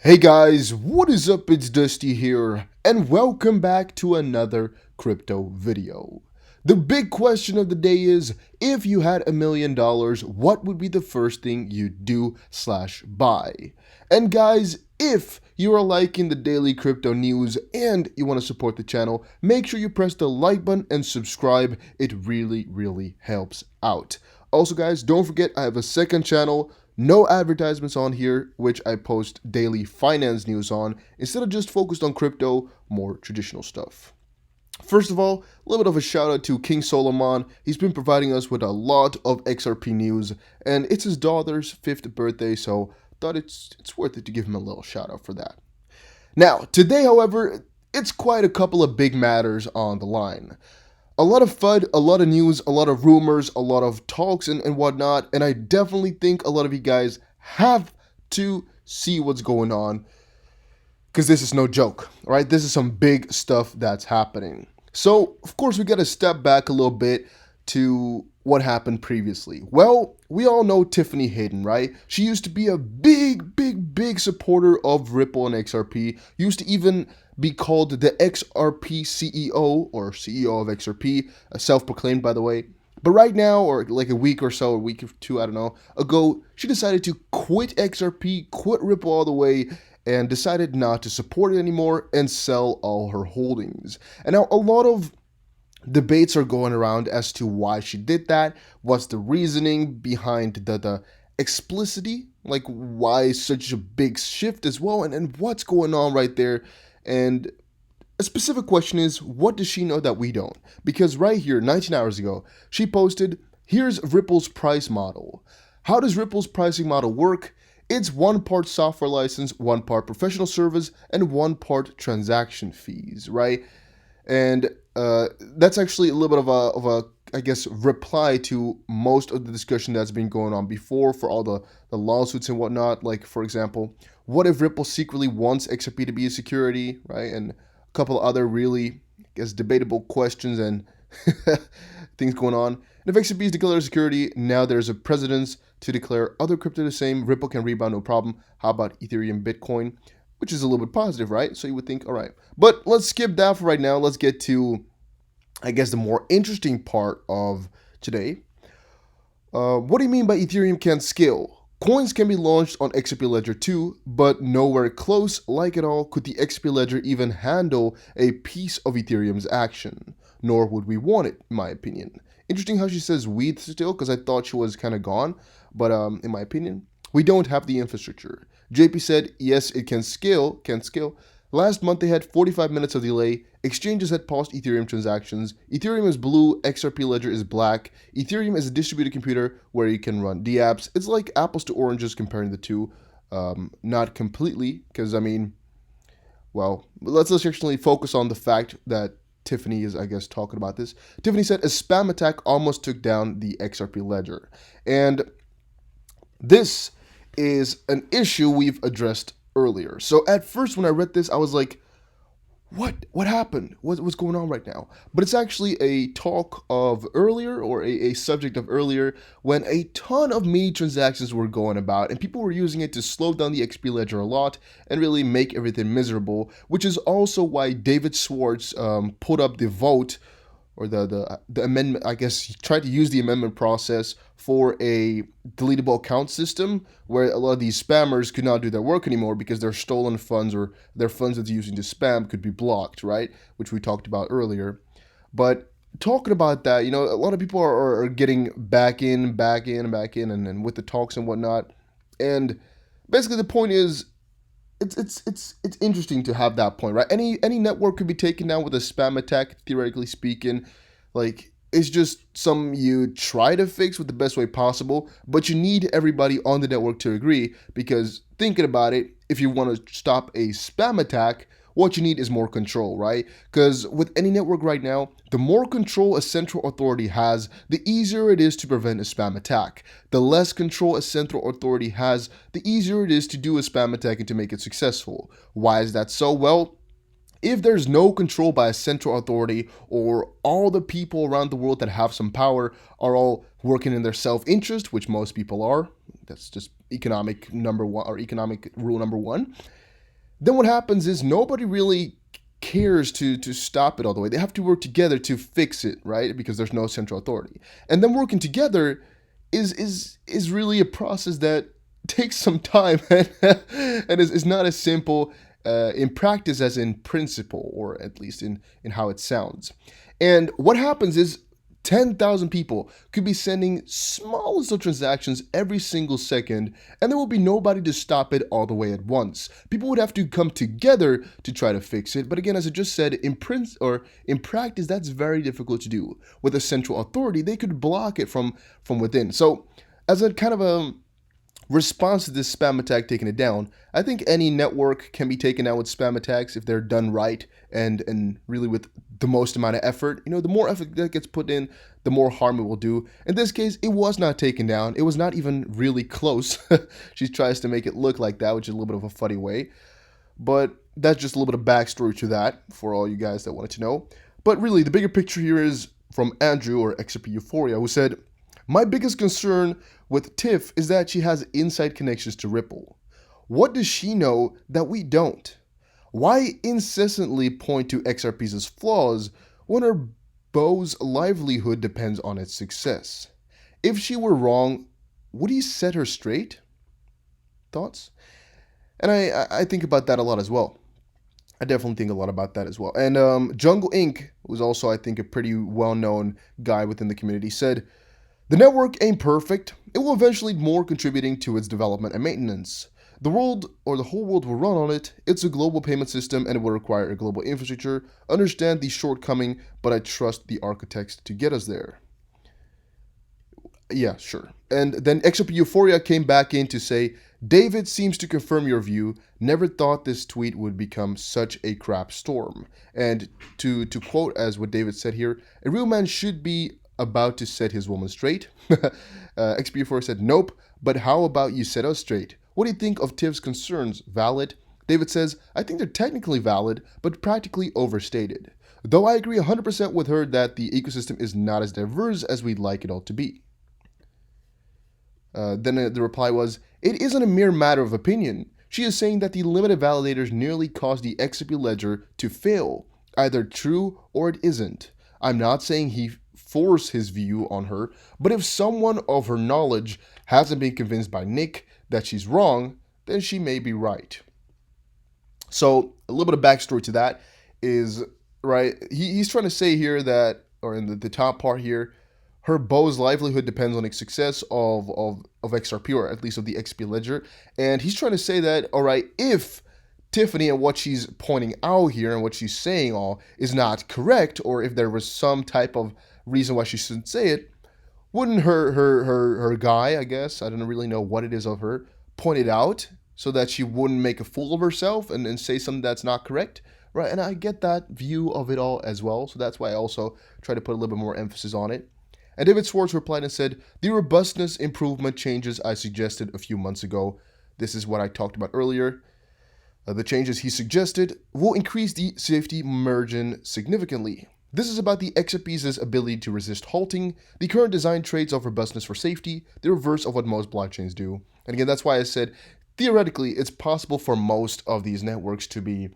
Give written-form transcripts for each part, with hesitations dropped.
Hey guys, what is up? It's Dusty here, and welcome back to another crypto video. The big question of the day is, if you had $1,000,000, what would be the first thing you'd do/buy? And guys, if you are liking the daily crypto news and you want to support the channel, make sure you press the like button and subscribe. It really helps out. Also guys, don't forget I have a second channel. No advertisements on here, which I post daily finance news on, instead of just focused on crypto, more traditional stuff. First of all, a little bit of a shout out to King Solomon. He's been providing us with a lot of XRP news, and it's his daughter's 5th birthday, so thought it's worth it to give him a little shout out for that. Now, today, however, it's quite a couple of big matters on the line. A lot of FUD, a lot of news, a lot of rumors, a lot of talks and whatnot, and I definitely think a lot of you guys have to see what's going on, because this is no joke, right? This is some big stuff that's happening. So, of course, we got to step back a little bit to what happened previously. Well, we all know Tiffany Hayden, right? She used to be a big supporter of Ripple and XRP, used to even be called the XRP CEO or CEO of XRP, self-proclaimed by the way. But right now, or like a week or so, a week or two, I don't know, ago, she decided to quit XRP, quit Ripple all the way, and decided not to support it anymore and sell all her holdings. And now a lot of debates are going around as to why she did that, what's the reasoning behind the explicitity, like why such a big shift as well, and what's going on right there. And a specific question is, what does she know that we don't? Because right here, 19 hours ago, she posted, here's Ripple's price model. How does Ripple's pricing model work? It's 1 part software license, 1 part professional service, and 1 part transaction fees, right? And that's actually a little bit of a I guess reply to most of the discussion that's been going on before for all the lawsuits and whatnot. Like, for example, what if Ripple secretly wants XRP to be a security, right? And a couple other really, I guess, debatable questions and things going on. And if XRP is declared a security, now there's a precedence to declare other crypto the same. Ripple can rebound, no problem. How about Ethereum, Bitcoin? Which is a little bit positive, right? So you would think, all right. But let's skip that for right now. Let's get to, I guess, the more interesting part of today. What do you mean by Ethereum can't scale? Coins can be launched on XRP Ledger too, but nowhere close like at all could the XRP Ledger even handle a piece of Ethereum's action. Nor would we want it, in my opinion. Interesting how she says we still, because I thought she was kind of gone. But in my opinion, we don't have the infrastructure. JP said, yes, it can scale. Last month, they had 45 minutes of delay. Exchanges had paused Ethereum transactions. Ethereum is blue, XRP Ledger is black. Ethereum is a distributed computer where you can run dApps. It's like apples to oranges comparing the two. Not completely, because, I mean, well, let's actually focus on the fact that Tiffany is, I guess, talking about this. Tiffany said, a spam attack almost took down the XRP Ledger. And this is an issue we've addressed earlier. So at first when I read this, I was like, what happened? What's going on right now? But it's actually a talk of earlier, or a subject of earlier, when a ton of mini transactions were going about and people were using it to slow down the XP Ledger a lot and really make everything miserable, which is also why David Schwartz put up the vote, or the amendment, I guess. He tried to use the amendment process for a deletable account system where a lot of these spammers could not do their work anymore because their stolen funds or their funds that's using to spam could be blocked, right? Which we talked about earlier. But talking about that, you know, a lot of people are getting back in, and with the talks and whatnot. And basically the point is, it's interesting to have that point, right? Any network could be taken down with a spam attack, theoretically speaking. Like, it's just something you try to fix with the best way possible, but you need everybody on the network to agree, because thinking about it, if you want to stop a spam attack, what you need is more control, right? Because with any network right now, the more control a central authority has, the easier it is to prevent a spam attack. The less control a central authority has, the easier it is to do a spam attack and to make it successful. Why is that so? Well, if there's no control by a central authority, or all the people around the world that have some power are all working in their self-interest, which most people are, that's just economic number one, or economic rule number one, then what happens is nobody really cares to stop it all the way. They have to work together to fix it, right? Because there's no central authority. And then working together is really a process that takes some time and is not as simple in practice as in principle, or at least in how it sounds. And what happens is 10,000 people could be sending small little transactions every single second, and there will be nobody to stop it all the way at once. People would have to come together to try to fix it, but again, as I just said, in practice, that's very difficult to do. With a central authority, they could block it from within. So, as a kind of a response to this spam attack taking it down, I think any network can be taken down with spam attacks if they're done right and really with the most amount of effort. You know, the more effort that gets put in, the more harm it will do. In this case, it was not taken down. It was not even really close. She tries to make it look like that, which is a little bit of a funny way. But that's just a little bit of backstory to that for all you guys that wanted to know. But really, the bigger picture here is from Andrew, or XRP Euphoria, who said, "My biggest concern with Tiff is that she has inside connections to Ripple. What does she know that we don't? Why incessantly point to XRP's flaws when her beau's livelihood depends on its success? If she were wrong, would he set her straight?" Thoughts? And I think about that a lot as well. I definitely think a lot about that as well. And Jungle Inc., who's also, I think, a pretty well-known guy within the community, said, "The network ain't perfect. It will eventually need more contributing to its development and maintenance. The world, or the whole world, will run on it. It's a global payment system and it will require a global infrastructure. Understand the shortcoming, but I trust the architects to get us there." Yeah, sure. And then XRP Euphoria came back in to say, "David seems to confirm your view. Never thought this tweet would become such a crap storm." And to quote as what David said here, "A real man should be about to set his woman straight." XP Euphoria said, "Nope, but how about you set us straight? What do you think of Tiv's concerns? Valid?" David says, "I think they're technically valid, but practically overstated. Though I agree 100% with her that the ecosystem is not as diverse as we'd like it all to be." Then the reply was, "It isn't a mere matter of opinion. She is saying that the limited validators nearly caused the XRP ledger to fail. Either true or it isn't. I'm not saying he forced his view on her, but if someone of her knowledge hasn't been convinced by Nick that she's wrong, then she may be right." So a little bit of backstory to that is, right, he's trying to say here that, or in the top part here, her beau's livelihood depends on the success of XRP, or at least of the XP ledger. And he's trying to say that, all right, if Tiffany and what she's pointing out here and what she's saying all is not correct, or if there was some type of reason why she shouldn't say it, wouldn't her guy, I guess, I don't really know what it is of her, point it out so that she wouldn't make a fool of herself and say something that's not correct, right? And I get that view of it all as well, so that's why I also try to put a little bit more emphasis on it. And David Schwartz replied and said, "The robustness improvement changes I suggested a few months ago," this is what I talked about earlier, "the changes he suggested will increase the safety margin significantly. This is about the XRP's ability to resist halting. The current design trades off robustness for safety, the reverse of what most blockchains do." And again, that's why I said, theoretically, it's possible for most of these networks to be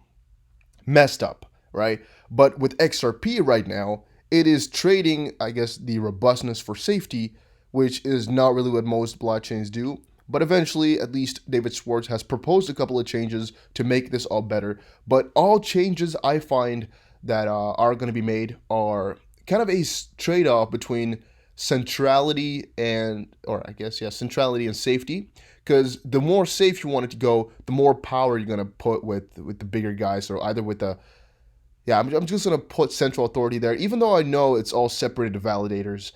messed up, right? But with XRP right now, it is trading, I guess, the robustness for safety, which is not really what most blockchains do. But eventually, at least David Schwartz has proposed a couple of changes to make this all better. But all changes I find that are going to be made are kind of a trade-off between centrality and, or I guess, yeah, centrality and safety. Because the more safe you want it to go, the more power you're going to put with the bigger guys. So either with the, yeah, I'm just going to put central authority there. Even though I know it's all separated validators,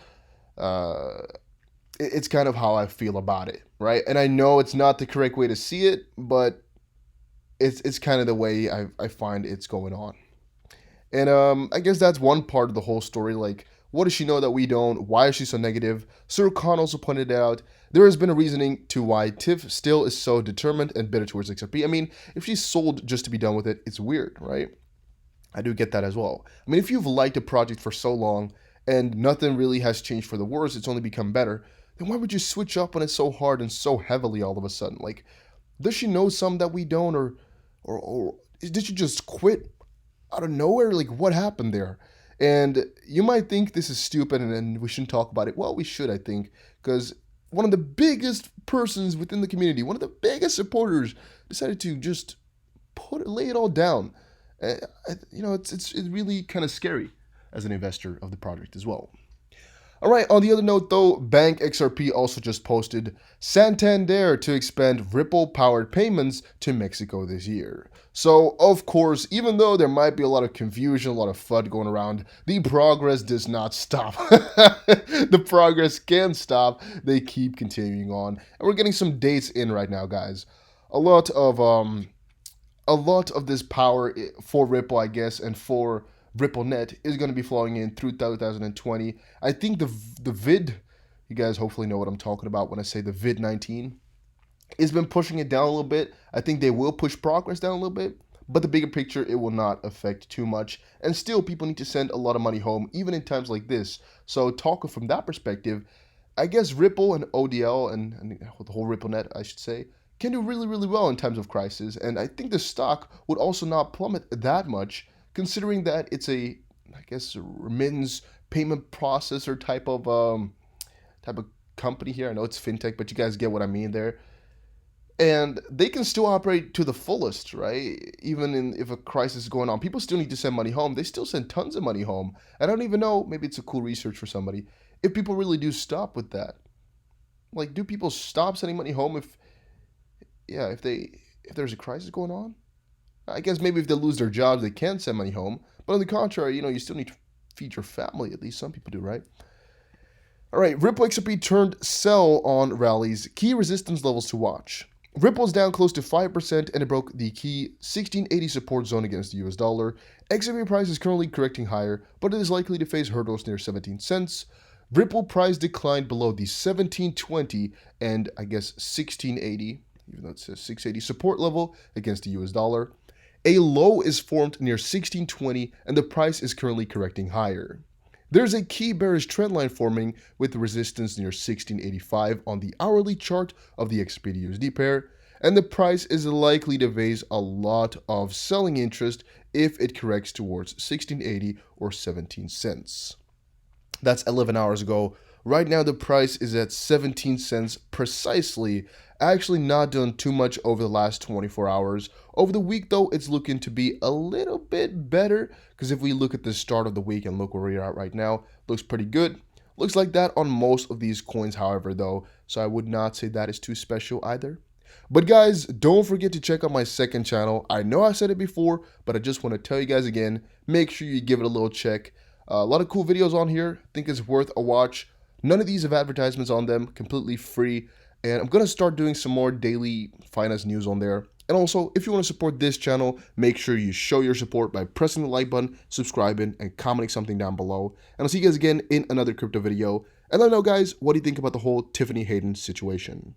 it's kind of how I feel about it, right? And I know it's not the correct way to see it, but it's kind of the way I find it's going on. And I guess that's one part of the whole story. Like, what does she know that we don't? Why is she so negative? Sir Khan also pointed out there has been a reasoning to why Tiff still is so determined and bitter towards XRP. I mean, if she's sold just to be done with it, it's weird, right? I do get that as well. I mean, if you've liked a project for so long and nothing really has changed for the worse, it's only become better, then why would you switch up on it so hard and so heavily all of a sudden? Like, does she know some that we don't, or or did you just quit out of nowhere? Like, what happened there? And you might think this is stupid and we shouldn't talk about it. Well, we should, I think, because one of the biggest persons within the community, one of the biggest supporters, decided to just lay it all down. It's really kind of scary as an investor of the project as well. All right, on the other note though, Bank XRP also just posted Santander to expand Ripple-powered payments to Mexico this year. So, of course, even though there might be a lot of confusion, a lot of FUD going around, the progress does not stop. The progress can't stop. They keep continuing on. And we're getting some dates in right now, guys. A lot of this power for Ripple, I guess, and for RippleNet is going to be flowing in through 2020. I think the vid, you guys hopefully know what I'm talking about when I say the vid-19, has been pushing it down a little bit. I think they will push progress down a little bit, but the bigger picture, it will not affect too much. And still, people need to send a lot of money home, even in times like this. So talking from that perspective, I guess Ripple and ODL and the whole RippleNet, I should say, can do really, really well in times of crisis. And I think the stock would also not plummet that much, considering that it's a, I guess, a remittance payment processor type of company here. I know it's fintech, but you guys get what I mean there. And they can still operate to the fullest, right? Even if a crisis is going on, people still need to send money home. They still send tons of money home. I don't even know, maybe it's a cool research for somebody, if people really do stop with that. Like, do people stop sending money home if there's a crisis going on? I guess maybe if they lose their jobs, they can send money home. But on the contrary, you still need to feed your family. At least some people do, right? All right, Ripple XRP turned sell on rallies. Key resistance levels to watch. Ripple's down close to 5% and it broke the key 1680 support zone against the US dollar. XRP price is currently correcting higher, but it is likely to face hurdles near 17 cents. Ripple price declined below the 1720 and I guess 1680, even though it says 680 support level against the US dollar. A low is formed near 1620 and the price is currently correcting higher. There's a key bearish trend line forming with resistance near 1685 on the hourly chart of the XRP USD pair, and the price is likely to face a lot of selling interest if it corrects towards 1680 or 17 cents. That's 11 hours ago. Right now the price is at 17 cents precisely. Actually not done too much over the last 24 hours. Over the week though, it's looking to be a little bit better, because if we look at the start of the week and look where we're at right now, looks pretty good. Looks like that on most of these coins, however, though, so I would not say that is too special either. But guys, don't forget to check out my second channel. I know I said it before, but I just want to tell you guys again, make sure you give it a little check. A lot of cool videos on here. I think it's worth a watch. None of these have advertisements on them, completely free. And I'm going to start doing some more daily finance news on there. And also, if you want to support this channel, make sure you show your support by pressing the like button, subscribing, and commenting something down below. And I'll see you guys again in another crypto video. And let me know, guys, what do you think about the whole Tiffany Hayden situation?